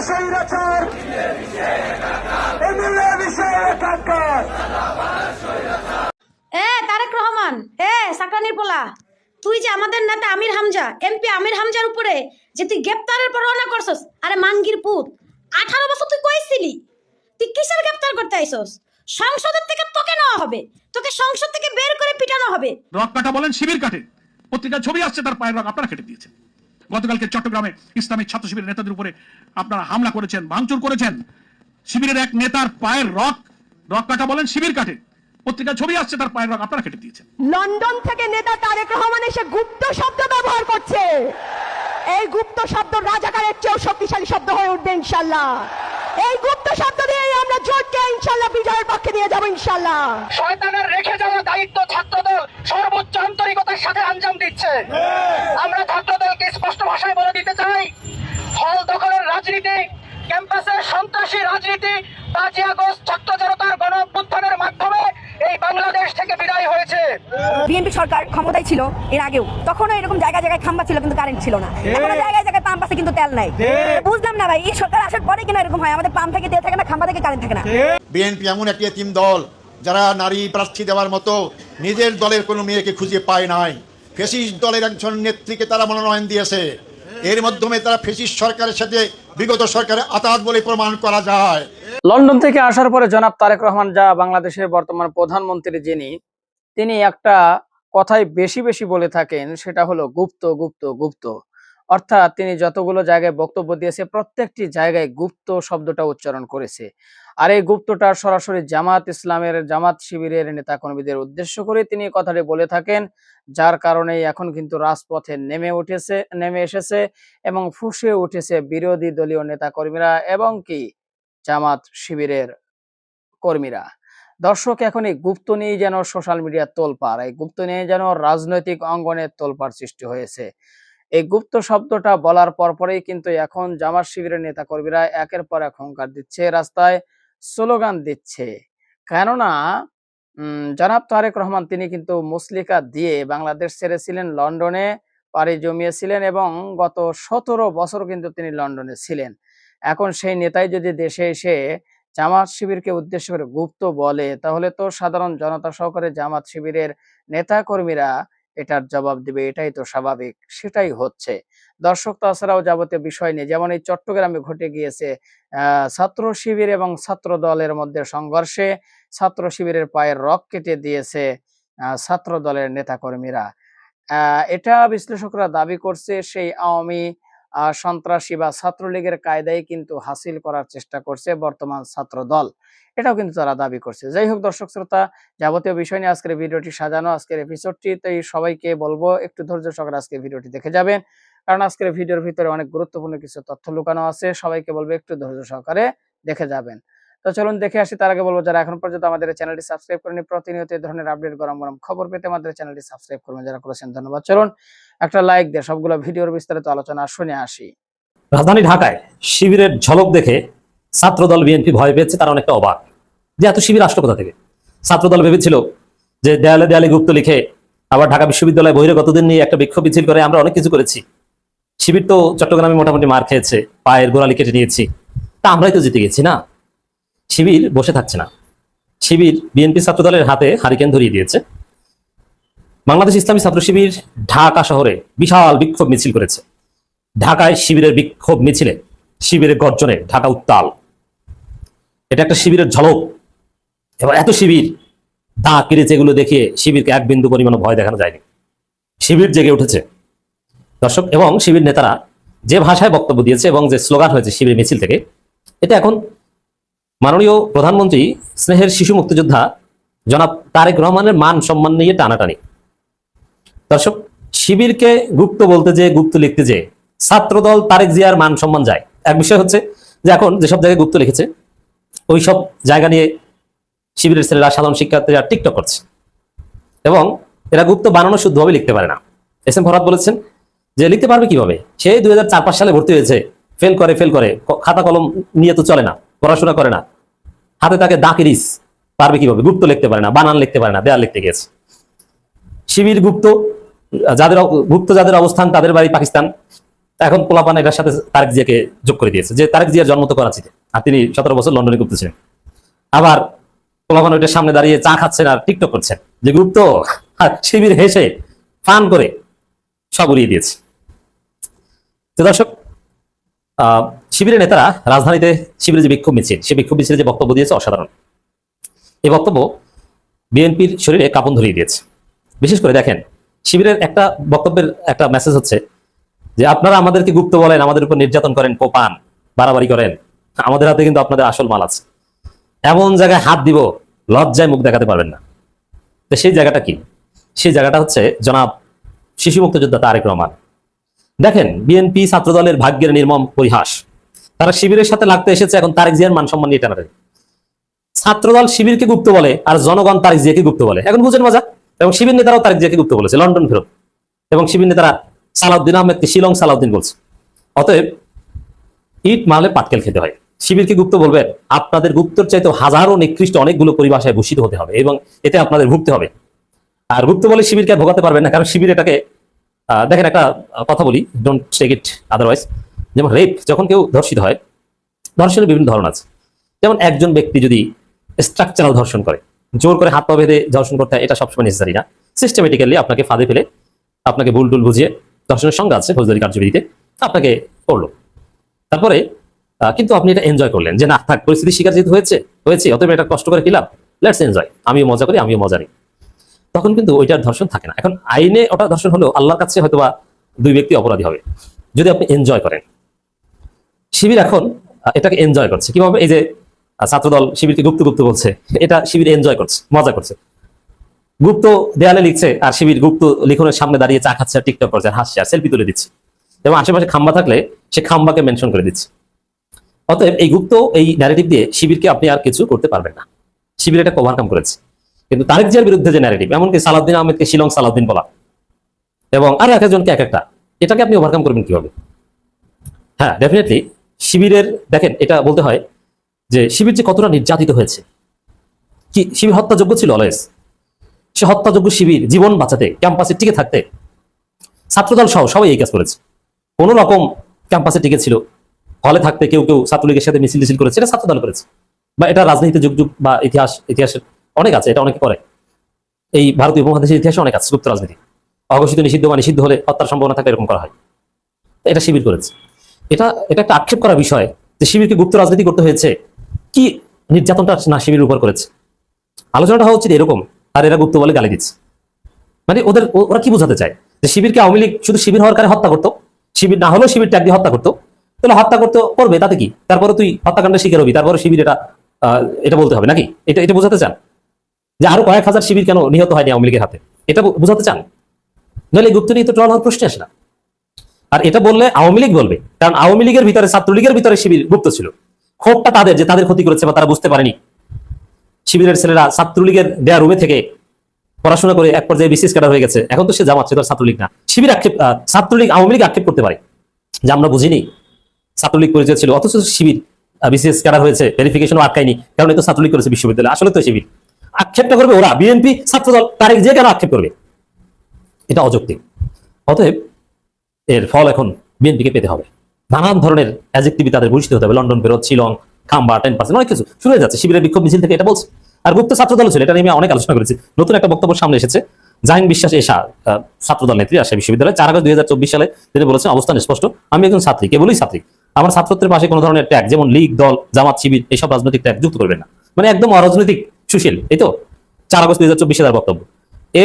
স্বৈরাচার মিলে বিষয়ে একাকার। তারেক রহমান, সাকরানির পোলা, তুই যে আমাদের নেতা আমির হামজা, এমপি আমির হামজার উপরে যে তুই গ্রেপ্তারের পরোয়ানা করছস, আরে মাঙ্গির পুত, 18 বছর তুই কইছিলি, তুই কিসের গ্রেপ্তার করতে আইছস? সংসদের থেকে তোকে নেওয়া হবে, তোকে সংসদ থেকে বের করে পিটানো হবে। রক কাটা বলেন শিবির কাটে, পত্রিকার ছবি আসছে তার পায়ের রক আপনারা কেটে দিয়েছেন। গতকালকে চট্টগ্রামে ইসলামিক ছাত্র শিবিরের নেতাদের উপরে আপনারা হামলা করেছেন, ভাঙচুর করেছেন। শিবিরের এক নেতার পায়ের রক কাটা বলেন শিবির কাটে, পত্রিকার ছবি আসছে তার পায়ের রক আপনারা কেটে দিয়েছেন। লন্ডন থেকে নেতা তারেক রহমান এসে গুপ্ত শব্দ ব্যবহার করছে। এই গুপ্ত শব্দ রাজাকারের চেয়েও শক্তিশালী শব্দ হয়ে উঠবে ইনশাল্লাহ। এই গুপ্ত শব্দ দিয়ে আমরা জোটকে ইনশাল্লাহ বিজয়ের পক্ষে নিয়ে যাবো ইনশাল্লাহ। শয়তানের রেখে যাওয়া দায়িত্ব ছাত্রদল সর্বোচ্চ আন্তরিকতার সাথে আঞ্জাম দিচ্ছে। আমরা ছাত্রদলকে স্পষ্ট ভাষায় বলে দিতে চাই, হল দখলের রাজনীতি, ক্যাম্পাসের সন্ত্রাসী রাজনীতি 5 আগস্ট ছাত্র জনতার গণ অভ্যুত্থানের মাধ্যমে এই বাংলাদেশ থেকে বিদায় হয়েছে। বিএনপি সরকার ক্ষমতায় ছিল এর আগেও, তখনও এরকম জায়গায় জায়গায় খাম্বা ছিল কিন্তু কারেন্ট ছিল না। এখন জায়গায় জায়গায় পাম্প আছে কিন্তু তেল নাই। বুঝলাম না ভাই, এই সরকার আসার পরে কিনা এরকম হয়, আমাদের পাম্প থেকে তেল থাকে না, খাম্বা থেকে কারেন্ট থাকে না। বিএনপি এমন একটি এতিম দল যারা নারী প্রার্থী দেওয়ার মতো নিজের দলের কোনো মেয়েকে খুঁজে পায় নাই। ফ্যাসিস্ট দলের একজন নেত্রীকে তারা মনোনয়ন দিয়েছে, এর মাধ্যমে তারা ফ্যাসিস্ট সরকারের সাথে বিগত সরকারের আতাত বলে প্রমাণ করা যায়। লন্ডন থেকে আসার পরে জনাব তারেক রহমান, যা বাংলাদেশের বর্তমান প্রধানমন্ত্রী তিনি একটা কথাই বেশি বেশি বলে থাকেন, সেটা হলো গুপ্ত গুপ্ত গুপ্ত। অর্থাৎ তিনি যতগুলো জায়গায় বক্তব্য দিয়েছে প্রত্যেকটি জায়গায় গুপ্ত শব্দটা উচ্চারণ করেছে। আর এই গুপ্তটা সরাসরি জামাত শিবিরের নেতা কর্মীদের উদ্দেশ্য করে তিনি কথাটি বলে থাকেন, যার কারণে এখন কিন্তু রাজপথে নেমে এসেছে এবং ফুঁসে উঠেছে বিরোধী দলীয় নেতা কর্মীরা এবং কি জামাত শিবিরের কর্মীরা। দর্শক, এখন এই গুপ্ত নিয়ে যেন সোশ্যাল মিডিয়া তোলপাড়, এই গুপ্ত নিয়ে যেন রাজনৈতিক অঙ্গনে তোলপাড় সৃষ্টি হয়েছে। এই গুপ্ত শব্দটা বলার পরপরেই কিন্তু এখন জামাত শিবিরের নেতা কর্মীরা একের পর এক হুঙ্কার দিচ্ছে, রাস্তায় স্লোগান দিচ্ছে। কেননা জনাব তারেক রহমান তিনি কিন্তু মুসলিকা দিয়ে বাংলাদেশ ছেড়েছিলেন, লন্ডনে পাড়ি জমিয়েছিলেন এবং গত 17 বছর কিন্তু তিনি লন্ডনে ছিলেন। এখন সেই নেতাই যদি দেশে এসে জামাত শিবিরকে উদ্দেশ্য করে গুপ্ত বলে, তাহলে তো সাধারণ জনতা সহকারে জামাত শিবিরের নেতা কর্মীরা এটার জবাব দিবে, এটাই তো স্বাভাবিক, সেটাই হচ্ছে। দর্শক, তাছাড়াও যাবতীয় বিষয় নিয়ে, যেমন এই চট্টগ্রামে ঘটে গিয়েছে ছাত্র শিবির এবং ছাত্র দলের মধ্যে সংঘর্ষে ছাত্র শিবিরের পায়ের রক কেটে দিয়েছে ছাত্র দলের নেতা কর্মীরা। এটা বিশ্লেষকরা দাবি করছে সেই আওয়ামী সন্ত্রাসী বা ছাত্রলীগের কায়দায় কিন্তু হাসিল করার চেষ্টা করছে বর্তমান ছাত্র দল, এটাও কিন্তু তারা দাবি করছে। যাই হোক দর্শক শ্রোতা, যাবতীয় বিষয় নিয়ে আজকের ভিডিওটি সাজানো, আজকের এপিসোডটি, তাই সবাইকে বলবো একটু ধৈর্য সহকারে আজকের ভিডিওটি দেখে যাবেন, কারণ আজকের ভিডিওর ভিতরে অনেক গুরুত্বপূর্ণ কিছু তথ্য লুকানো আছে। সবাইকে বলবো একটু ধৈর্য সহকারে দেখে যাবেন। তো চলুন দেখে আসি। তার আগে বলবো, যারা এখন পর্যন্ত আমাদের চ্যানেলটি সাবস্ক্রাইব করেনি, প্রতিনিয়ত এই ধরনের আপডেট গরম গরম খবর পেতে আমাদের চ্যানেলটি সাবস্ক্রাইব করবেন, যারা করেছেন ধন্যবাদ। চলুন একটা লাইক দিয়ে সবগুলো ভিডিওর বিস্তারিত আলোচনা শুনে আসি। রাজধানী ঢাকায় শিবিরের ঝলক দেখে ছাত্রদল বিএনপি ভয় পেয়েছে, তারা অনেকটা অবাক যে এত শিবির আসলো কোথা থেকে। ছাত্রদল ভেবেছিল যে দেয়ালে দেয়ালে গুপ্ত লিখে আবার ঢাকা বিশ্ববিদ্যালয় বহিরাগতদের নিয়ে একটা বিক্ষোভ মিছিল করে আমরা অনেক কিছু করেছি। শিবির তো চট্টগ্রামে মোটামুটি মার খেয়েছে, পায়ের গোড়ালি কেটে নিয়েছি, তা আমরাই তো জিতে গেছি না। শিবির বসে থাকছে না, শিবির বিএনপি ছাত্রদলের হাতে হারিকেন ধরিয়ে দিয়েছে। বাংলাদেশ ইসলামী ছাত্র শিবির ঢাকা শহরে বিশাল বিক্ষোভ মিছিল করেছে। ঢাকায় শিবিরের বিক্ষোভ মিছিলে শিবিরের গর্জনে ঢাকা উত্তাল, এটা একটা শিবিরের ঝলক। এবার এত শিবির দা কেড়েছে, এগুলো দেখিয়ে শিবিরকে এক বিন্দু পরিমাণ ভয় দেখানো যায়নি। শিবির জেগে উঠেছে দর্শক, এবং শিবির নেতারা যে ভাষায় বক্তব্য দিয়েছে এবং যে স্লোগান হয়েছে শিবির মিছিল থেকে, এটা এখন মাননীয় প্রধানমন্ত্রী স্নেহের শিশু মুক্তিযোদ্ধা জনাব তারেক রহমানের মান সম্মান নিয়ে টানাটানি। দর্শক, শিবিরকে গুপ্ত বলতে যে, গুপ্ত লিখতে যে ছাত্রদল তারেক জিয়ার মান সম্মান যায়। এক বিষয় হচ্ছে যে এখন যেসব জায়গায় গুপ্ত লিখেছে ওই সব জায়গা নিয়ে শিবিরের ছেলেরা, সাধারণ শিক্ষার্থীরা টিকটক করছে এবং এরা গুপ্ত বানানো শুদ্ধভাবে লিখতে পারে না। এস এম ফরহাদ বলেছেন যে লিখতে পারবে কিভাবে, সে 2004-5 সালে ভর্তি হয়েছে, ফেল করে খাতা কলম নিয়ে তো চলে না, পড়াশোনা করে না, হাতে তাকে দাকিরিস, পারবে কিভাবে, গুপ্ত লিখতে পারে না, বানান লিখতে পারে না, দেয়াল লিখতে গেছে। শিবির গুপ্ত যাদের অবস্থান তাদের বাড়ি পাকিস্তান, এখন পোলাপান এটার সাথে তারেক জিয়াকে যোগ করে দিয়েছে, যে তারেক জিয়ার জন্ম তো করাচিতে, আর তিনি 17 বছর লন্ডনে গুপ্ত ছিলেন। আবার পোলাপান ওইটার সামনে দাঁড়িয়ে চা খাচ্ছেন আর টিকটক করছেন যে গুপ্ত, আর শিবির হেসে ফান করে সব উড়িয়ে দিয়েছে। তো দর্শক, শিবিরের নেতারা রাজধানীতে শিবিরের যে বিক্ষোভ মিছিল, সেই বিক্ষোভ মিছিলে যে বক্তব্য দিয়েছে অসাধারণ। এই বক্তব্য বিএনপির শরীরে কাঁপন ধরিয়ে দিয়েছে। বিশেষ করে দেখেন, শিবিরের একটা বক্তব্যের একটা মেসেজ হচ্ছে যে আপনারা আমাদেরকে গুপ্ত বলেন, আমাদের উপর নির্যাতন করেন, কোপান, বাড়াবাড়ি করেন, আমাদের হাতে কিন্তু আপনাদের আসল মাল আছে, এমন জায়গায় হাত দিব লজ্জায় মুখ দেখাতে পারবেন না। তো সেই জায়গাটা কি? সেই জায়গাটা হচ্ছে জনাব শিশু মুক্তিযোদ্ধা তারেক রহমান। দেখেন, বিএনপি ছাত্রদলের ভাগ্যের নির্মম পরিহাস, তারা শিবিরের সাথে লাগতে এসেছে, এখন তারেক জিয়ার মান সম্মান নিয়ে টানাটানি। ছাত্রদল শিবিরকে গুপ্ত বলে আর জনগণ তারেক জিয়াকে গুপ্ত বলে, এখন বুঝেন মজা। এবং শিবির নেতারাও তারেক জিয়াকে গুপ্ত বলেছে লন্ডন ফেরত, এবং শিবির নেতারা সালাউদ্দিন আহমেদকে শিলং সালাউদ্দিন বলছে। অতএব ইট মারলে পাটকেল খেতে হয়। শিবিরকে গুপ্ত বলবেন, আপনাদের গুপ্তর চাইতে হাজারো নিকৃষ্ট অনেকগুলো পরিভাষায় ভূষিত হতে হবে এবং এতে আপনাদের ভুগতে হবে। আর গুপ্ত বলে শিবিরকে আর ভোগাতে পারবেন না, কারণ শিবির এটাকে দেখেন, একটা কথা বলি, ডোন্ট টেক ইট আদারওয়াইজ। যেমন রেপ, যখন কেউ ধর্ষিত হয়, ধর্ষণের বিভিন্ন ধরন আছে। যেমন একজন ব্যক্তি যদি স্ট্রাকচারাল ধর্ষণ করে, জোর করে হাত পা বেঁধে ধর্ষণ করতে হয়, এটা সবসময় নেসেসারি না। সিস্টেমেটিক্যালি আপনাকে ফাঁদে ফেলে, আপনাকে ভুল টুল বুঝিয়ে, ধর্ষণের সংজ্ঞা আছে ফৌজদারি কার্যবিধিতে, আপনাকে করলো। তারপরে কিন্তু আপনি এটা এনজয় করলেন, যে না থাক, পরিস্থিতির শিকার যেহেতু হয়েছে, অতএব এটা কষ্ট করে খেলাম, লেটস এনজয়, আমিও মজা করি, আমিও মজা নিই। তখন কিন্তু ওইটার ধর্ষণ থাকে না। এখন আইনে ওটা ধর্ষণ হলেও আল্লাহর কাছে হয়তোবা দুই ব্যক্তি অপরাধী হবে যদি আপনি এনজয় করেন। শিবির এখন এটাকে এনজয় করছে কিভাবে? এই যে ছাত্রদল শিবিরকে গুপ্ত গুপ্ত বলছে, এটা শিবির এনজয় করছে, মজা করছে। গুপ্ত দেয়ালে লিখছে আর শিবির গুপ্ত লিখনের সামনে দাঁড়িয়ে চা খাচ্ছে আর টিকটক করছে আর হাসছে আর সেলফি তুলে দিচ্ছে, এবং আশেপাশে খাম্বা থাকলে সে খাম্বাকে মেনশন করে দিচ্ছে। অতএব এই গুপ্ত এই ন্যারেটিভ দিয়ে শিবিরকে আপনি আর কিছু করতে পারবেন না। শিবির এটা ওভারকাম করেছে। কিন্তু তারেক জিয়ার বিরুদ্ধে যে ন্যারেটিভ, এমনকি সালাউদ্দিন আহমেদকে শিলং সালাউদ্দিন বলা এবং আর এক একজনকে এক একটা, এটাকে আপনি ওভারকাম করবেন কিভাবে? হ্যাঁ, ডেফিনেটলি শিবিরের, দেখেন এটা বলতে হয় যে শিবির যে কতটা নির্যাতিত হয়েছে। কি শিবির হত্যাযোগ্য ছিল অলওয়েজ? সে হত্যাযোগ্য শিবির জীবন বাঁচাতে, ক্যাম্পাসে টিকে থাকতে ছাত্রদল সহ সবাই এই কাজ করেছে। কোন রকম ক্যাম্পাসে টিকে ছিল, হলে থাকতে কেউ কেউ ছাত্রলীগের সাথে মিছিল করেছে, এটা ছাত্রদল করেছে। বা এটা রাজনীতিতে যুগ যুগ বা ইতিহাসের অনেক আছে, এটা অনেকে করে। এই ভারতীয় উপমহাদেশের ইতিহাসে অনেক আছে গুপ্ত রাজনীতি, অঘোষিত নিষিদ্ধ বা নিষিদ্ধ হলে হত্যার সম্ভাবনা থাকলে এরকম করা হয়। এটা শিবির করেছে। এটা একটা আক্ষেপ করা বিষয় যে শিবিরকে গুপ্ত রাজনীতি করতে হয়েছে। কি নির্যাতনটা না শিবিরের উপর করেছে? আলোচনাটা হওয়া উচিত এরকম, আর এরা গুপ্ত বলে গালি দিচ্ছে। মানে ওরা কি বোঝাতে চায়? যে শিবিরকে আওয়ামী লীগ শুধু শিবির হওয়ার কারণে হত্যা করতো, শিবির না হলেও শিবির ট্যাগ দিয়ে হত্যা করতো, তাহলে হত্যা করবে তাতে কি? তারপরে তুই হত্যাকাণ্ডের শিকার হবি, তারপরে শিবির এটা বলতে হবে নাকি? এটা বোঝাতে চান যে আরো কয়েক হাজার শিবির কেন নিহত হয়নি আওয়ামী লীগের হাতে? এটা বোঝাতে চান? নাহলে গুপ্ত নিয়ে তো ট্রল হওয়ার প্রশ্ন আসে না। আর এটা বললে আওয়ামী লীগ বলবে, কারণ আওয়ামী লীগের ভিতরে, ছাত্রলীগের ভিতরে শিবির গুপ্ত ছিল। ক্ষোভটা তাদের, যে তাদের ক্ষতি করেছে বা তারা বুঝতে পারেনি। শিবিরের ছেলেরা ছাত্রলীগের দেয়া রুমে থেকে পড়াশোনা করে এক পর্যায়ে বিসিএস ক্যাডার হয়ে গেছে, এখন তো সে জামাত, সে তো ছাত্রলীগ না। শিবির আক্ষেপ, ছাত্রলীগ আওয়ামী লীগ আক্ষেপ করতে পারে যে আমরা বুঝিনি, ছাত্রলীগ পরিচয় ছিল, অথচ শিবির বিসিএস ক্যাডার হয়েছে, ভেরিফিকেশনও আটকায়নি, কারণ এই তো ছাত্রলীগ করেছে বিশ্ববিদ্যালয়। আসলে তো শিবির। আক্ষেপটা করবে ওরা, বিএনপি ছাত্রদল তারেক জিয়া কেন আক্ষেপ করবে? এটা অযৌক্তিক। অতএব এর ফল এখন বিএনপিকে পেতে হবে। নানান ধরনের অ্যাডজেক্টিভ তাদের বুঝতে হতে হবে। লন্ডন ফেরত, শিলং, খাম্বা, 10%, অনেক কিছু শুনে যাচ্ছে শিবিরের বিক্ষোভ মিছিল থেকে, এটা বলছে। আর গুপ্ত ছাত্রদল ছিল, এটা নিয়ে আমি অনেক আলোচনা করেছি। নতুন একটা বক্তব্য সামনে এসেছে, জাহিন বিশ্বাস এশা, ছাত্রদল নেত্রী, রাজশাহী বিশ্ববিদ্যালয়, 4 আগস্ট 2024 সালে তিনি বলেছেন, অবস্থান স্পষ্ট, আমি একজন ছাত্রী, কেবলই ছাত্রী, আমার ছাত্রত্বের পাশে কোনো ধরনের ট্যাগ, যেমন লীগ, দল, জামাত, শিবির, এইসব রাজনৈতিক ট্যাগ যুক্ত করবেন না। মানে একদম অরাজনৈতিক, সুশীল। এই তো 4 আগস্ট 2024 সালের বক্তব্য।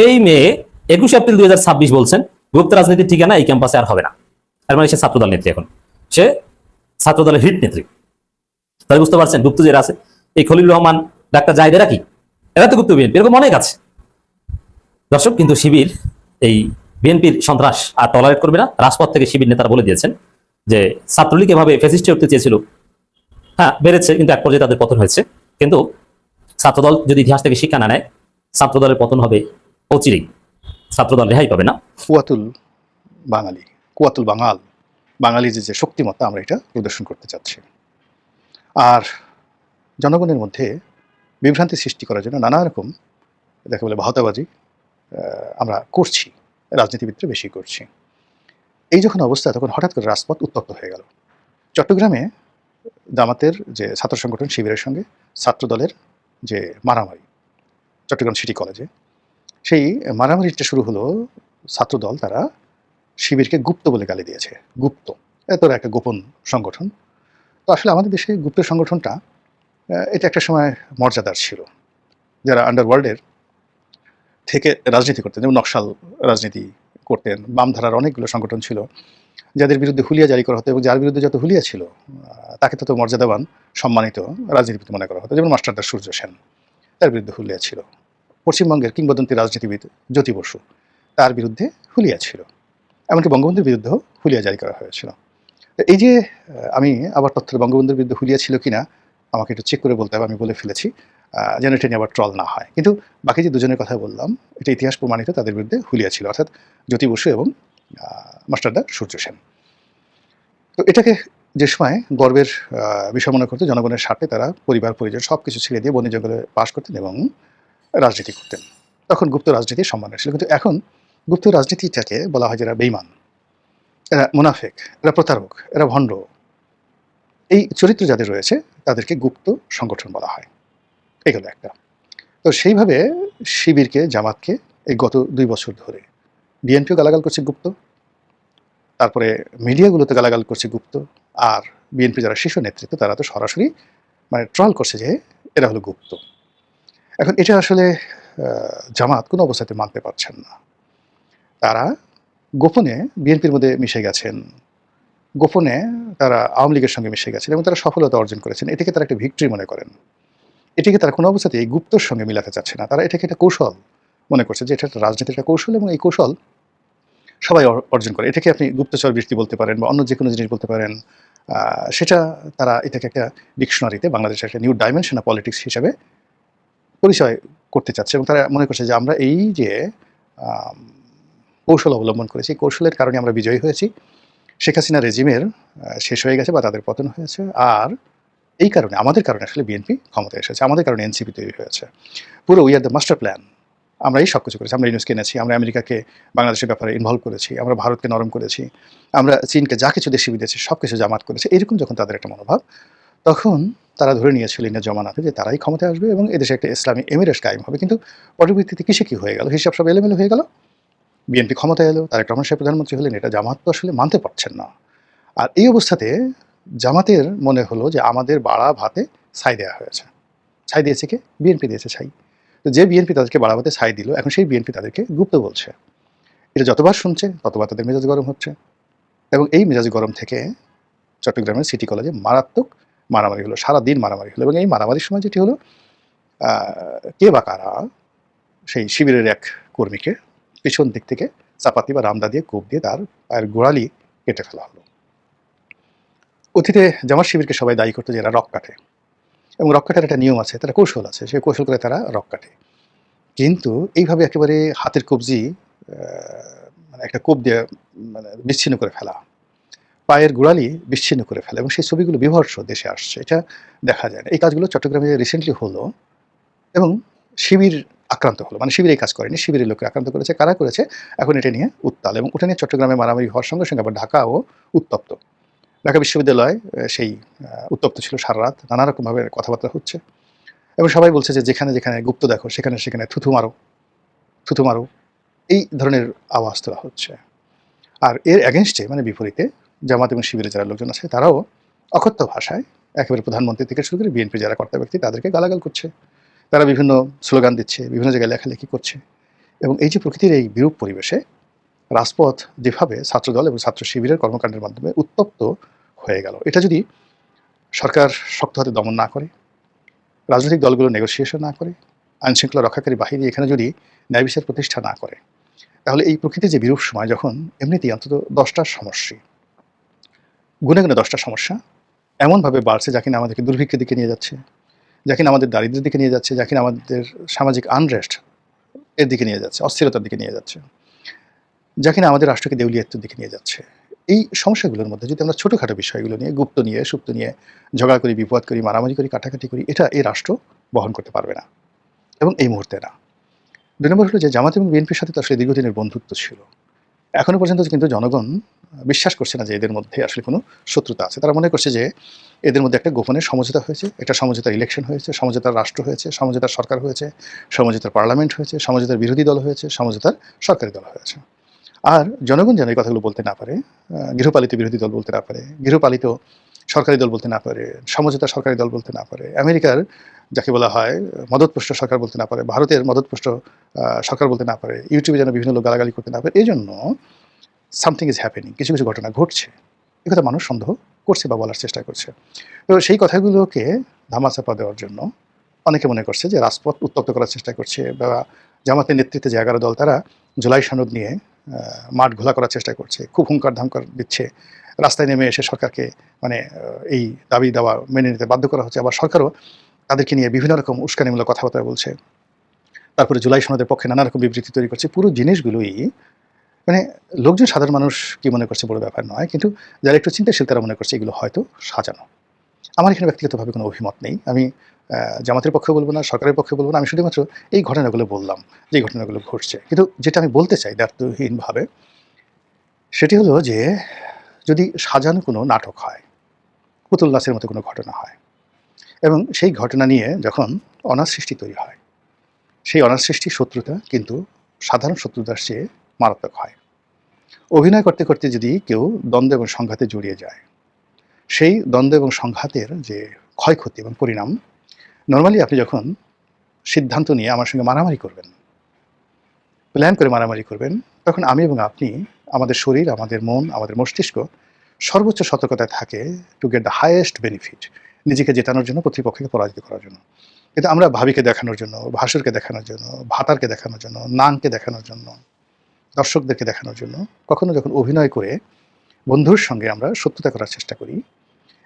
এই মেয়ে 21 এপ্রিল 2026 বলছেন গুপ্ত রাজনীতির ঠিকানা এই ক্যাম্পাসে আর হবে না। তার মানে সে ছাত্রদল নেত্রী, এখন সে ছাত্রদলের হিট নেত্রী। তাহলে বুঝতে পারছেন গুপ্ত যারা আছে, এই খলিল রহমান, ডাক্তার জাহিদ, এরা কি? এরা তো গুপ্ত বিএনপি, এরকম অনেক আছে। দর্শক, কিন্তু শিবির এই বিএনপির সন্ত্রাস আর টলারেট করবে না। রাজপথ থেকে শিবির নেতারা বলে দিয়েছেন যে ছাত্রলীগ এভাবে ফ্যাসিস্টে উঠতে চেয়েছিল, হ্যাঁ বেড়েছে, কিন্তু এক পর্যায়ে তাদের পতন হয়েছে। কিন্তু ছাত্রদল যদি ইতিহাস থেকে শিক্ষা না নেয়, ছাত্রদলের পতন হবে অচিরেই, ছাত্রদল রেহাই পাবে না। কুয়াতুল বাঙালি, কুয়াতুল বাঙালি যে শক্তিমত্তা, আমরা এটা প্রদর্শন করতে চাচ্ছি। আর জনগণের মধ্যে বিভ্রান্তি সৃষ্টি করার জন্য নানা রকম দেখা বলে ভাওতাবাজি আমরা করছি, রাজনীতিবিদরা বেশি করছি। এই যখন অবস্থা, তখন হঠাৎ করে রাজপথ উত্তপ্ত হয়ে গেল। চট্টগ্রামে জামাতের যে ছাত্র সংগঠন শিবিরের সঙ্গে ছাত্র দলের যে মারামারি চট্টগ্রাম সিটি কলেজে, সেই মারামারিটা শুরু হলো। ছাত্রদল তারা শিবিরকে গুপ্ত বলে গালি দিয়েছে। গুপ্ত, এত একটা গোপন সংগঠন। তো আসলে আমাদের দেশে গুপ্ত সংগঠনটা এটা একটা সময় মর্যাদার ছিল। যারা আন্ডারওয়ার্ল্ডের থেকে রাজনীতি করতেন, যেমন নকশাল রাজনীতি করতেন, বামধারার অনেকগুলো সংগঠন ছিল যাদের বিরুদ্ধে হুলিয়া জারি করা হতো, এবং যার বিরুদ্ধে যত হুলিয়া ছিল তাকে তত মর্যাদাবান সম্মানিত রাজনীতিবিদ মনে করা হতো। যেমন মাস্টারদা সূর্য সেন, তার বিরুদ্ধে হুলিয়া ছিল। পশ্চিমবঙ্গের কিংবদন্তি রাজনীতিবিদ জ্যোতি বসু, তার বিরুদ্ধে হুলিয়া ছিল। এমনকি বঙ্গবন্ধুর বিরুদ্ধেও হুলিয়া জারি করা হয়েছিল। তো এই যে আমি আবার তথ্য বঙ্গবন্ধুর বিরুদ্ধে হুলিয়া ছিল কিনা আমাকে একটু চেক করে বলতে হবে, আমি বলে ফেলেছি, যেন এটা নিয়ে আবার ট্রল না হয়। কিন্তু বাকি যে দুজনের কথা বললাম, এটা ইতিহাস প্রমাণিত, তাদের বিরুদ্ধে হুলিয়া ছিল, অর্থাৎ জ্যোতি বসু এবং মাস্টারদা সূর্য সেন। তো এটাকে যে সময় গর্বের বিষয় মনে করতো, জনগণের স্বার্থে তারা পরিবার পরিজন সব কিছু ছেড়ে দিয়ে বনে জঙ্গলে বাস করতেন এবং রাজনীতি করতেন। তখন গুপ্ত রাজনীতি সম্মান ছিল। কিন্তু এখন গুপ্ত রাজনীতিটাকে বলা হয় যারা বেইমান, এরা মুনাফেক, এরা প্রতারক, এরা ভণ্ড, এই চরিত্র যাদের রয়েছে তাদেরকে গুপ্ত সংগঠন বলা হয়। এগুলো একটা। তো সেইভাবে শিবিরকে, জামাতকে এই গত 2 বছর ধরে বিএনপিও গালাগাল করছে গুপ্ত, তারপরে মিডিয়াগুলোতে গালাগাল করছে গুপ্ত, আর বিএনপি যারা শীর্ষ নেতৃত্ব তারা তো সরাসরি মানে ট্রল করছে যে এরা হলো গুপ্ত। এখন এটা আসলে জামাত কোনো অবস্থাতে মানতে পারছেন না। তারা গোপনে বিএনপির মধ্যে মিশে গেছেন, গোপনে তারা আওয়ামী লীগের সঙ্গে মিশে গেছেন এবং তারা সফলতা অর্জন করেছেন। এটাকে তারা একটা ভিক্টরি মনে করেন। এটাকে তারা কোনো অবস্থাতে এই গুপ্তর সঙ্গে মিলাতে চাচ্ছে না। তারা এটাকে একটা কৌশল মনে করছে যে এটা একটা রাজনীতির একটা কৌশল, এবং এই কৌশল সবাই অর্জন করে। এটাকে আপনি গুপ্তচর বৃত্তি বলতে পারেন বা অন্য যে কোনো জিনিস বলতে পারেন। সেটা তারা এটাকে একটা ডিকশনারিতে বাংলাদেশের একটা নিউ ডাইমেনশন অফ পলিটিক্স হিসাবে পরিচয় করতে চাচ্ছে, এবং তারা মনে করছে যে আমরা এই যে কৌশল অবলম্বন করেছি, কৌশলের কারণে আমরা বিজয়ী হয়েছি। শেখ হাসিনা রেজিমের শেষ হয়ে গেছে বা তাদের পতন হয়েছে, আর এই কারণে আমাদের কারণে আসলে বিএনপি ক্ষমতায় এসেছে, আমাদের কারণে এনসিপি তৈরি হয়েছে। পুরো we are the master plan. আমরা এই সব কিছু করেছি। আমরা ইউনুসকে এনেছি, আমরা আমেরিকাকে বাংলাদেশের ব্যাপারে ইনভলভ করেছি, আমরা ভারতকে নরম করেছি, আমরা চীনকে যা কিছু দেশে বিদেশে সব কিছু জামাত করেছি। এরকম যখন তাদের একটা মনোভাব, তখন তারা ধরে নিয়েছিল ইন্ডিয়া জমানাতে যে তারাই ক্ষমতায় আসবে এবং এদেশে একটা ইসলামী এমিরেটস কায়েম হবে। কিন্তু পরবর্তীতে কিসে কি হয়ে গেল, হিসাব সব এলোমেলো হয়ে গেল। বিএনপি ক্ষমতায় এলো, তারেক রহমান সাহেব প্রধানমন্ত্রী হলেন, এটা জামাত তো আসলে মানতে পারছেন না। আর এই অবস্থাতে জামাতের মনে হলো যে আমাদের বাড়া ভাতে ছাই দেওয়া হয়েছে। ছাই দিয়েছে কে? বিএনপি দিয়েছে ছাই। তো যে বিএনপি তাদেরকে বাড়া ভাতে ছাই দিল, এখন সেই বিএনপি তাদেরকে গুপ্ত বলছে। এটা যতবার শুনছে ততবার তাদের মেজাজ গরম হচ্ছে, এবং এই মেজাজ গরম থেকে চট্টগ্রামের সিটি কলেজে মারাত্মক মারামারি হলো, সারাদিন মারামারি হলো। এবং এই মারামারির সময় যেটি হলো, কে বা কারা সেই শিবিরের এক কর্মীকে পিছন দিক থেকে চাপাতি বা রামদা দিয়ে কোপ দিয়ে তার পায়ের গোড়ালি কেটে ফেলা হলো। অতীতে জামাত শিবিরকে সবাই দায়ী করতো যে এরা রক কাটে, এবং রক কাটার একটা নিয়ম আছে, তারা কৌশল আছে, সেই কৌশল করে তারা রক কাটে। কিন্তু এইভাবে একেবারে হাতের কবজি মানে একটা কোপ দিয়ে মানে বিচ্ছিন্ন করে ফেলা, পায়ের গোড়ালি বিচ্ছিন্ন করে ফেলা, এবং সেই ছবিগুলো বিভৎস দেশে আসছে, এটা দেখা যায় না। এই কাজগুলো চট্টগ্রামে রিসেন্টলি হলো, এবং শিবির আক্রান্ত হলো। মানে শিবির এই কাজ করেনি, শিবিরের লোককে আক্রান্ত করেছে। কারা করেছে এখন এটা নিয়ে উত্তাল, এবং ওটা নিয়ে চট্টগ্রামে মারামারি হওয়ার সঙ্গে সঙ্গে আবার ঢাকাও উত্তপ্ত। ঢাকা বিশ্ববিদ্যালয় সেই উত্তপ্ত ছিল সারা রাত, নানা রকমভাবে কথাবার্তা হচ্ছে, এবং সবাই বলছে যে যেখানে যেখানে গুপ্ত দেখো সেখানে সেখানে থুথু মারো, থুথু মারো, এই ধরনের আওয়াজ তোলা হচ্ছে। আর এর অ্যাগেনস্টে মানে বিপরীতে জামাত এবং শিবিরের যারা লোকজন আছে তারাও অকথ্য ভাষায় একেবারে প্রধানমন্ত্রী থেকে শুরু করে বিএনপি যারা কর্তা ব্যক্তি তাদেরকে গালাগাল করছে। তারা বিভিন্ন স্লোগান দিচ্ছে, বিভিন্ন জায়গায় লেখালেখি করছে, এবং এই যে প্রকৃতির এই বিরূপ পরিবেশে রাজপথ যেভাবে ছাত্রদল এবং ছাত্র শিবিরের কর্মকাণ্ডের মাধ্যমে উত্তপ্ত হয়ে গেল, এটা যদি সরকার শক্ত হাতে দমন না করে, রাজনৈতিক দলগুলো নেগোসিয়েশন না করে, আইনশৃঙ্খলা রক্ষাকারী বাহিনী এখানে যদি ন্যায় বিচার প্রতিষ্ঠা না করে, তাহলে এই প্রকৃতির যে বিরূপ সময়, যখন এমনিতেই অন্তত 10টা সমস্যা, গুনে গুনে 10টা সমস্যা এমনভাবে বাড়ছে যা কিনা আমাদেরকে দুর্ভিক্ষের দিকে নিয়ে যাচ্ছে, যা কিনা আমাদের দারিদ্র্যের দিকে নিয়ে যাচ্ছে, যা কিনা আমাদের সামাজিক আনরেস্ট এর দিকে নিয়ে যাচ্ছে, অস্থিরতার দিকে নিয়ে যাচ্ছে, যা কিনা আমাদের রাষ্ট্রকে দেউলিয়াত্বের দিকে নিয়ে যাচ্ছে। এই সমস্যাগুলোর মধ্যে যদি আমরা ছোটোখাটো বিষয়গুলো নিয়ে, গুপ্ত নিয়ে, সুপ্ত নিয়ে ঝগড়া করি, বিপদ করি, মারামারি করি, কাটাকাটি করি, এটা এই রাষ্ট্র বহন করতে পারবে না, এবং এই মুহূর্তে না। 2 নম্বর হলো যে জামাত এবং বিএনপির সাথে তো আসলে দীর্ঘদিনের বন্ধুত্ব ছিল। এখনো পর্যন্ত কিন্তু জনগণ বিশ্বাস করছে না যে এদের মধ্যে আসলে কোনো শত্রুতা আছে। তারা মনে করছে যে এদের মধ্যে একটা গোপনের সমঝোতা হয়েছে, একটা সমঝোতার ইলেকশন হয়েছে, সমঝোতার রাষ্ট্র হয়েছে, সমঝোতার সরকার হয়েছে, সমঝোতার পার্লামেন্ট হয়েছে, সমঝোতার বিরোধী দল হয়েছে, সমঝোতার সরকারি দল হয়েছে। আর জনগণ যেন এই কথাগুলো বলতে না পারে, গৃহপালিত বিরোধী দল বলতে না পারে, গৃহপালিত সরকারি দল বলতে না পারে, সমঝোতা সরকারি দল বলতে না পারে, আমেরিকার যাকে বলা হয় মদতপুষ্ট সরকার বলতে না পারে, ভারতের মদতপুষ্ট সরকার বলতে না পারে, ইউটিউবে যেন বিভিন্ন লোক গালাগালি করতে না পারে, এই জন্য সামথিং ইজ হ্যাপেনিং, কিছু কিছু ঘটনা ঘটছে, এ কথা মানুষ সন্দেহ করছে বা বলার চেষ্টা করছে। তো সেই কথাগুলোকে ধামাচাপা দেওয়ার জন্য অনেকে মনে করছে যে রাজপথ উত্তপ্ত করার চেষ্টা করছে, বা জামাতের নেতৃত্বে যে 11 দল তারা জুলাই সনদ নিয়ে মাঠ ঘোলা করার চেষ্টা করছে, খুব হুঙ্কার ধামকার দিচ্ছে, রাস্তায় নেমে এসে সরকারকে মানে এই দাবি দাওয়া মেনে নিতে বাধ্য করা হচ্ছে। আবার সরকারও তাদেরকে নিয়ে বিভিন্ন রকম উস্কানিমূলক কথাবার্তা বলছে, তারপরে জুলাই সনদের পক্ষে নানা রকম বিবৃতি তৈরি করছে। পুরো জিনিসগুলোই মানে লোকজন সাধারণ মানুষ কি মনে করছে বড় ব্যাপার নয়, কিন্তু যারা একটু চিন্তাশীল তারা মনে করছে এগুলো হয়তো সাজানো। আমার এখানে ব্যক্তিগতভাবে কোনো অভিমত নেই, আমি জামাতের পক্ষে বলবো না, সরকারের পক্ষে বলবো না, আমি শুধুমাত্র এই ঘটনাগুলো বললাম যে এই ঘটনাগুলো ঘটছে। কিন্তু যেটা আমি বলতে চাই দ্ব্যর্থহীনভাবে সেটি হলো যে যদি সাজানো কোনো নাটক হয়, পুতুল নাচের মতো কোনো ঘটনা হয়, এবং সেই ঘটনা নিয়ে যখন অনার সৃষ্টি তৈরি হয়, সেই অনার সৃষ্টির শত্রুতা কিন্তু সাধারণ শত্রুতার চেয়ে মারাত্মক হয়। অভিনয় করতে করতে যদি কেউ দ্বন্দ্ব এবং সংঘাতে জড়িয়ে যায়, সেই দ্বন্দ্ব এবং সংঘাতের যে ক্ষয়ক্ষতি এবং পরিণাম, নর্মালি আপনি যখন সিদ্ধান্ত নিয়ে আমার সঙ্গে মারামারি করবেন, প্ল্যান করে মারামারি করবেন, তখন আমি এবং আপনি, আমাদের শরীর, আমাদের মন, আমাদের মস্তিষ্ক সর্বোচ্চ সতর্কতায় থাকে to get the highest benefit, নিজেকে জেতানোর জন্য, প্রতিপক্ষকে পরাজিত করার জন্য। কিন্তু আমরা ভাবিকে দেখানোর জন্য, ভাসুরকে দেখানোর জন্য, ভাতারকে দেখানোর জন্য, নাংকে দেখানোর জন্য, দর্শকদেরকে দেখানোর জন্য কখনো যখন অভিনয় করে বন্ধুর সঙ্গে আমরা শত্রুতা করার চেষ্টা করি,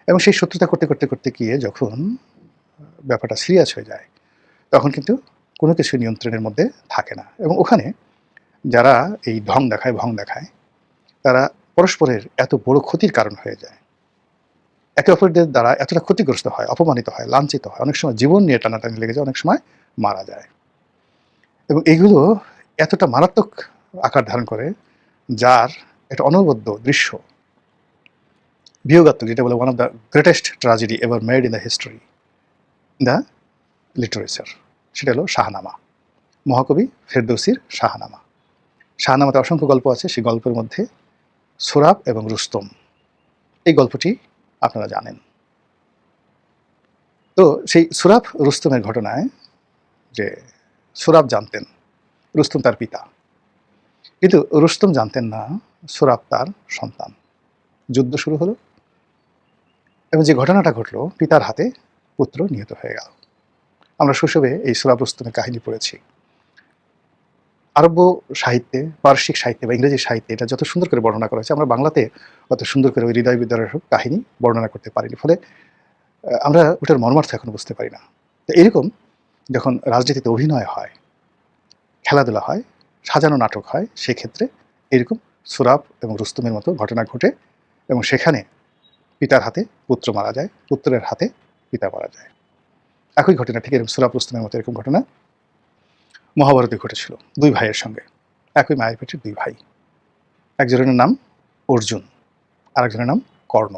এবং সেই শত্রুতা করতে করতে করতে গিয়ে যখন ব্যাপারটা সিরিয়াস হয়ে যায়, তখন কিন্তু কোনো কিছু নিয়ন্ত্রণের মধ্যে থাকে না, এবং ওখানে যারা এই ভং দেখায় তারা পরস্পরের এত বড় ক্ষতির কারণ হয়ে যায়, একে অপরদের দ্বারা এতটা ক্ষতিগ্রস্ত হয়, অপমানিত হয়, লাঞ্ছিত হয়, অনেক সময় জীবন নিয়ে টানাটানি লেগে যায়, অনেক সময় মারা যায়। এবং এগুলো এতটা মারাত্মক আকার ধারণ করে, যার একটা অনবদ্য দৃশ্য, বিয়োগাত্মক, যেটা বলে one of the greatest tragedy ever made in the history, the literature, সেটা হলো শাহনামা, মহাকবি ফেরদৌসির শাহনামা। শাহনামাতে অসংখ্য গল্প আছে, সেই গল্পের মধ্যে সোরাব এবং রুস্তম, এই গল্পটি আপনারা জানেন। তো সেই সোরাব রুস্তমের ঘটনায় যে সোরাব জানতেন রুস্তম তার পিতা, কিন্তু রুস্তম জানতেন না সোরাব তার সন্তান। যুদ্ধ শুরু হলো, এবং যে ঘটনাটা ঘটলো, পিতার হাতে পুত্র নিহত হয়ে গেল। আমরা শৈশবে এই সোরাব রুস্তমের কাহিনী পড়েছি। আরব্য সাহিত্যে, পারসিক সাহিত্যে বা ইংরেজি সাহিত্যে এটা যত সুন্দর করে বর্ণনা করা হয়েছে, আমরা বাংলাতে অত সুন্দর করে ওই হৃদয় বিদ্যারক কাহিনী বর্ণনা করতে পারিনি, ফলে আমরা ওটার মর্মার্থ এখন বুঝতে পারি না। তো এরকম যখন রাজনীতিতে অভিনয় হয়, খেলাধুলা হয়, সাজানো নাটক হয়, সেক্ষেত্রে এরকম সোরাব এবং রুস্তমের মতো ঘটনা ঘটে, এবং সেখানে পিতার হাতে পুত্র মারা যায়, পুত্রের হাতে পিতা মারা যায়। একই ঘটনা, ঠিক এরকম সোরাব রুস্তমের মতো এরকম ঘটনা মহাভারতে ঘটেছিল, দুই ভাইয়ের সঙ্গে, একই মায়ের পেটের দুই ভাই। একজনের নাম অর্জুন, আর একজনের নাম কর্ণ।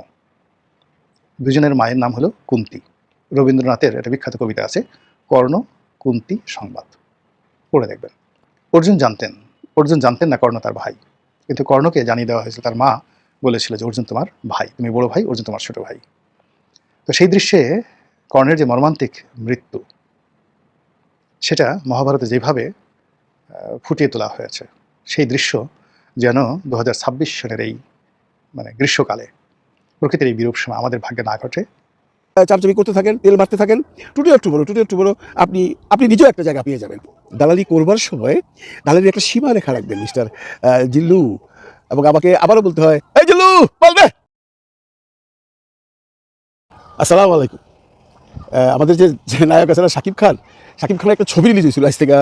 দুজনের মায়ের নাম হলো কুন্তি। রবীন্দ্রনাথের একটা বিখ্যাত কবিতা আছে, কর্ণ কুন্তি সংবাদ, পড়ে দেখবেন। অর্জুন জানতেন না কর্ণ তার ভাই, কিন্তু কর্ণকে জানিয়ে দেওয়া হয়েছিল, তার মা বলেছিল যে অর্জুন তোমার ভাই, তুমি বড় ভাই, অর্জুন তোমার ছোট ভাই। তো সেই দৃশ্যে কর্ণের যে মর্মান্তিক মৃত্যু, সেটা মহাভারতে যেভাবে ফুটিয়ে তোলা হয়েছে, সেই দৃশ্য যেন 2026 সনের এই মানে গ্রীষ্মকালে প্রকৃতির এই বিরূপ সময় আমাদের ভাগ্যে না ঘটে। চামচামি করতে থাকেন, তেল মারতে থাকেন, টুটি একটু বড় আপনি নিজেও একটা জায়গা পেয়ে যাবেন। দালালি করবার সময় দালালির একটা সীমা রেখা রাখবেন মিস্টার জিল্লু, এবং আমাকে আবারও বলতে হয়, এই জিল্লু বলবে। আসসালামু আলাইকুম। আমাদের যে নায়ক আছে না শাকিব খানের একটা ছবি রিলিজ হয়েছিল আজ থেকে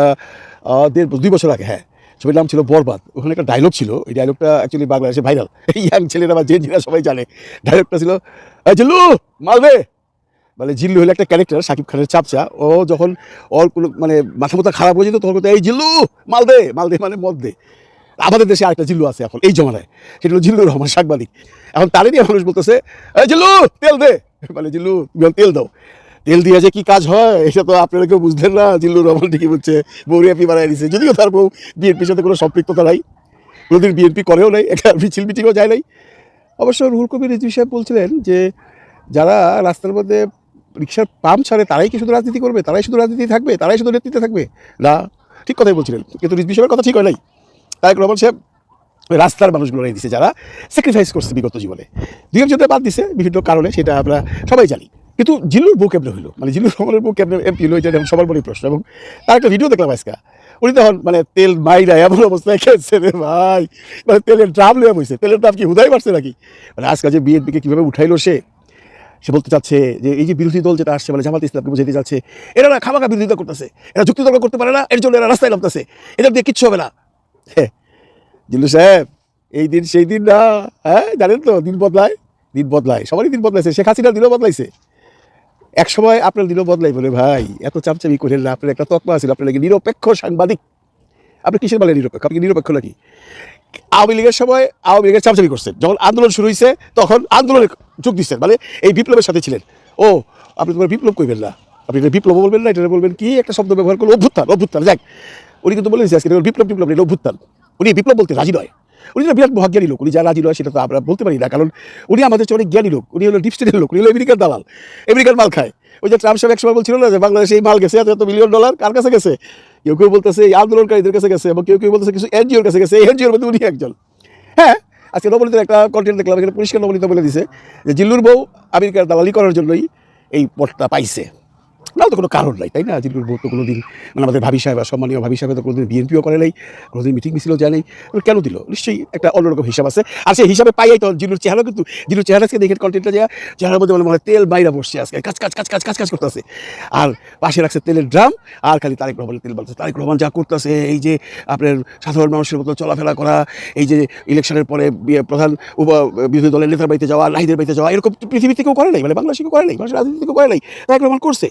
2 বছর আগে। হ্যাঁ, ছবির নাম ছিল বরবাদ। ওখানে একটা ডায়লগ ছিল, এই ডায়লগটা অ্যাকচুয়ালি বাংলাদেশে ভাইরাল, ইয়াং ছেলেরা বা জেনজিরা সবাই জানে। ডায়লগটা ছিল, এই জিল্লু মালবে। মানে জিল্লু হলো একটা ক্যারেক্টার, শাকিব খানের চাপচা। ও যখন ওর কোনো মানে মাথা খারাপ হয়ে যেত, তখন বলতো, এই জিল্লু মালদে মানে মদ দে। আমাদের দেশে আরেকটা জিল্লু আছে এখন এই জমানায়, সেটা হলো জিল্লুর রহমান সাংবাদিক। এখন তারই নিয়ে মানুষ বলতেছে, এই জিল্লু তেল দে, মানে জিল্লু তুমি তেল দাও। তেল দিয়ে যে কি কাজ হয় এটা তো আপনারা কেউ বুঝলেন না। জিল্লুর রহমান ঠিকই বলছে, বৌরিয়াপি বানায় দিচ্ছে, যদিও তার বউ বিএনপির সাথে কোনো সম্পৃক্ততা নাই, কোনোদিন বিএনপি করেও নাই, একটা মিছিল মিটিংও যায় নাই। অবশ্য রুহুল কবির রিজভী সাহেব বলছিলেন যে যারা রাস্তার মধ্যে রিক্সার পাম্প ছাড়ে তারাই কি শুধু রাজনীতি করবে, তারাই শুধু রাজনীতি থাকবে, তারাই শুধু নেতৃত্বে থাকবে না। ঠিক কথাই বলছিলেন, কিন্তু রিজভী সাহেবের কথা ঠিক হয় নাই। তারেক রহমান সাহেব ওই রাস্তার মানুষগুলো দিচ্ছে যারা স্যাক্রিফাইস করছে বিগত জীবনে, দুই একজনটা বাদ দিছে বিভিন্ন কারণে, সেটা আমরা সবাই জানি। কিন্তু জিল্লুর বউ কেমনে হইলো, মানে জিল্লুর রহমানের বউ কেমনে এমপি হইলো, এটা এখন সবার বড়ই প্রশ্ন। এবং তার একটা ভিডিও দেখলাম আজকে, উনি তখন মানে তেল মাইরা এমন অবস্থায় খেয়েছে রে ভাই, মানে তেলের ড্রাম লিয়ে বইছে, তেলের ড্রাম কি হুদাই পারছে নাকি। মানে আজকে যে বিএনপিকে কীভাবে উঠাইলো সে বলতে চাচ্ছে যে এই যে বিরোধী দল যেটা আসছে, মানে জামাত ইসলামকে বুঝাইতে যাচ্ছে এরা না খামাখা বিরোধিতা করতেছে, এরা যুক্তিতর্ক করতে পারে না, এর জন্য এরা রাস্তায় নামতেছে, এদের দিয়ে কিচ্ছু হবে না। হ্যাঁ জিল্লু সাহেব, এই দিন সেই দিন না, হ্যাঁ জানেন তো, দিন বদলায়, দিন বদলায়, সবারই দিন বদলাইছে, শেখ হাসিনার দিনও বদলাইছে। এক সময় আপনার দিনও বদলাই বলে ভাই এত চামচামি করেন না, আপনার একটা তকমা আছে, আপনার নাকি নিরপেক্ষ সাংবাদিক। আপনি কিসের বলে নিরপেক্ষ, আপনি নিরপেক্ষ নাকি? আওয়ামী লীগের সময় আওয়ামী লীগের চামচামি করছেন, যখন আন্দোলন শুরু হয়েছে তখন আন্দোলনে যোগ দিচ্ছেন, মানে এই বিপ্লবের সাথে ছিলেন। ও আপনি তোমার বিপ্লব করবেন না, আপনি এটা বিপ্লব বলবেন না, এটা বলবেন কি একটা শব্দ ব্যবহার করলো, অভ্যুত্থান। অভ্যুত্থান যাক, উনি কিন্তু বলে দিচ্ছে আজকে বিপ্লব টিপ্লব নেই, অভ্যুত্থান। উনি বিপ্লব বলতে রাজি নয়, উনি বিরাট মহাজ্ঞানী লোক, উনি যা রাজি নয় সেটা তো আমরা বলতে পারি না, কারণ উনি আমাদের চেয়ে অনেক জ্ঞানী লোক, উনি হলো ডিপ স্টেটের লোক, উনি হলো আমেরিকার দালাল, আমেরিকার মাল খায়। ওই যে ট্রাম্প সাহেব একসময় বলছিল না যে বাংলাদেশে এই মাল গেছে এত $1 মিলিয়ন, কার কাছে গেছে? কেউ কেউ বলতেছে এই আন্দোলনকারীদের কাছে গেছে, এবং কেউ কেউ বলতেছে কিছু এনজিওর কাছে গেছে, এই এনজিওর মধ্যে উনি একজন। হ্যাঁ আজকে নবনীতের একটা কন্টেন্ট দেখলাম, এখানে পরিষ্কার নবনীত বলে দিছে যে জিল্লুর বউ আমেরিকার দালালি করার জন্যই এই পদটা পাইছে, নাও তো কোনো কারণ নাই, তাই না? জিল্লুর বউ তো কোনোদিন, মানে আমাদের ভাবি সাহেব, সম্মানীয় ভাবি সাহেব তো কোনোদিন বিএনপিও করে নাই, কোনোদিন মিটিং মিছিলও যায় নাই, কেন দিল? নিশ্চয়ই একটা অন্যরকম হিসাব আছে। আর সেই হিসাবে পাইয়াই তো জিল্লুর চেহারা, কিন্তু জিল্লুর চেহারা আজকে দেখে কন্টেন্টটা যায়, চেহারার মধ্যে মনে হয় তেল বাইরা বসছে আজকে, কাজ কাজ কাজ কাজ কাজ কাজ করতেছে, আর পাশে রাখছে তেলের ড্রাম, আর খালি তারেক রহমানের তেল বলছে। তারেক রহমান যা করতেছে, এই যে আপনার সাধারণ মানুষের মতো চলাফেরা করা, এই যে ইলেকশনের পরে প্রধান বিরোধী দলের নেতার বাড়িতে যাওয়া, নাহিদের বাড়িতে যাওয়া, এরকম পৃথিবী থেকেও করে নাই, মানে বাংলাদেশে কেউ করে নাই, বাংলাদেশের রাজনীতি থেকেও করে নাই, তারেক রহমান করছে।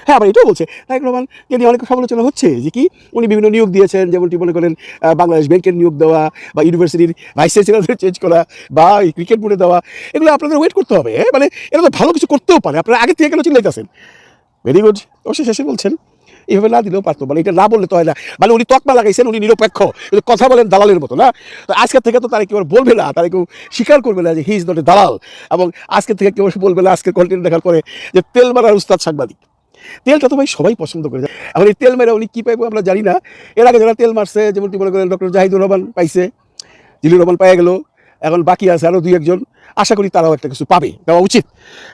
হ্যাঁ আবার এটাও বলছে তারেক রহমানকে নিয়ে অনেক সমালোচনা হচ্ছে যে কি উনি বিভিন্ন নিয়োগ দিয়েছেন, যেমনটি মনে করেন বাংলাদেশ ব্যাংকের নিয়োগ দেওয়া, বা ইউনিভার্সিটির ভাইস চ্যান্সেলরদের চেঞ্জ করা, বা ক্রিকেট বোর্ডে দেওয়া, এগুলো আপনাদের ওয়েট করতে হবে। মানে এরা তো ভালো কিছু করতেও পারে, আপনারা আগে থেকে কেন চিল্লাইতেছেন? Very good. অবশ্যই শেষে বলছেন এইভাবে না দিলেও পারতো, মানে এটা না বললে তো হয় না, মানে উনি তকমা লাগাইছেন উনি নিরপেক্ষ, কিন্তু কথা বলেন দালালের মতো না। তো আজকের থেকে তো তারা কেউ বলবে না, তারা কেউ স্বীকার করবে না যে হি ইজ নট এ দালাল, এবং আজকের থেকে কেউ বলবে না আজকের কন্টেন্ট দেখার পরে যে তেল মারার উস্তাদ সাংবাদিক। তেলটা তো ভাই সবাই পছন্দ করে যায়, এখন এই তেল মেরে উনি কী পাইবো আমরা জানি না। এর আগে যারা তেল মারছে, যেমনটি মনে করেন ডক্টর জাহিদুর রহমান পাইছে, জিল্লুর রহমান পাইয়া গেল, এখন বাকি আছে আরও দুই একজন, আশা করি তারাও একটা কিছু পাবে, দেওয়া উচিত,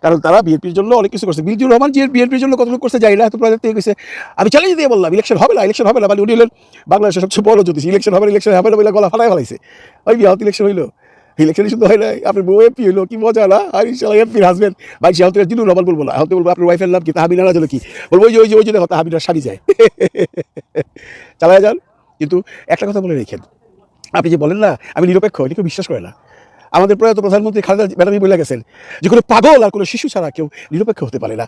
কারণ তারা বিএনপির জন্য অনেক কিছু করছে। জিল্লুর রহমান যে বিএনপির জন্য কতটুকু করছে যাই না, এত প্রজেক্ট থেকে গেছে, আমি চ্যালেঞ্জ দিয়ে বললাম ইলেকশন হবে না, ইলেকশন হবে না, মানে উনি হলেন বাংলাদেশের সবচেয়ে বড় জ্যোতিষ, ইলেকশন হবে না বলে গলা ফালাই ফেলাইছে। ওই বিহাত ইলেকশন হইলো, ইলেকশনই শুধু হয় নাই, আপনার বউ এমপি হইলো, কি মজা না? আর ইনশাল্লাহ এমপির হাজবেন্ড ভাই, সে হতে জিল্লুর রহমান বলবো না, হতে বলবো আপনার ওয়াইফের নাম কি তাহমিনা না, কি বলবো ওই যে হয়তো হামিনার স্বামী যায় চালায় যান। কিন্তু একটা কথা বলে রেখেন, আপনি যে বলেন না আমি নিরপেক্ষ, এটা কেউ বিশ্বাস করে না। আমাদের প্রয়াত প্রধানমন্ত্রী খালেদা ম্যাডামই বলে গেছেন যে কোনো পাগল আর কোনো শিশু ছাড়া কেউ নিরপেক্ষ হতে পারে না।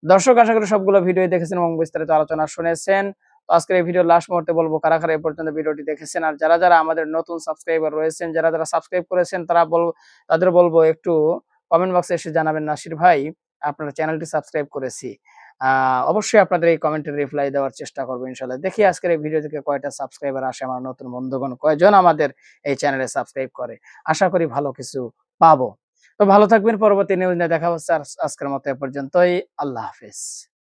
দর্শক আশা করি সবগুলো ভিডিও দেখেছেন এবং বিস্তারিত আলোচনা শুনেছেন। তো আজকের এই ভিডিও লাস্ট মুহূর্তে বলবো কারা কারা এই পর্যন্ত ভিডিওটি দেখেছেন, আর যারা যারা আমাদের নতুন সাবস্ক্রাইবার রয়েছেন, যারা যারা সাবস্ক্রাইব করেছেন তাদের বলবো একটু কমেন্ট বক্সে এসে জানাবেন নাসির ভাই আপনার চ্যানেলটি সাবস্ক্রাইব করেছি। অবশ্যই আপনাদের এই কমেন্টের রিপ্লাই দেওয়ার চেষ্টা করবো ইনশাল্লাহ। দেখি আজকের এই ভিডিও থেকে কয়টা সাবস্ক্রাইবার আসে, আমার নতুন বন্ধুগণ কয়জন আমাদের এই চ্যানেলে সাবস্ক্রাইব করে। আশা করি ভালো কিছু পাবো। তো ভালো থাকবেন, পরবর্তী নিউজ নিয়ে দেখা হচ্ছে। আজকের মতো এ পর্যন্তই, আল্লাহ হাফেজ।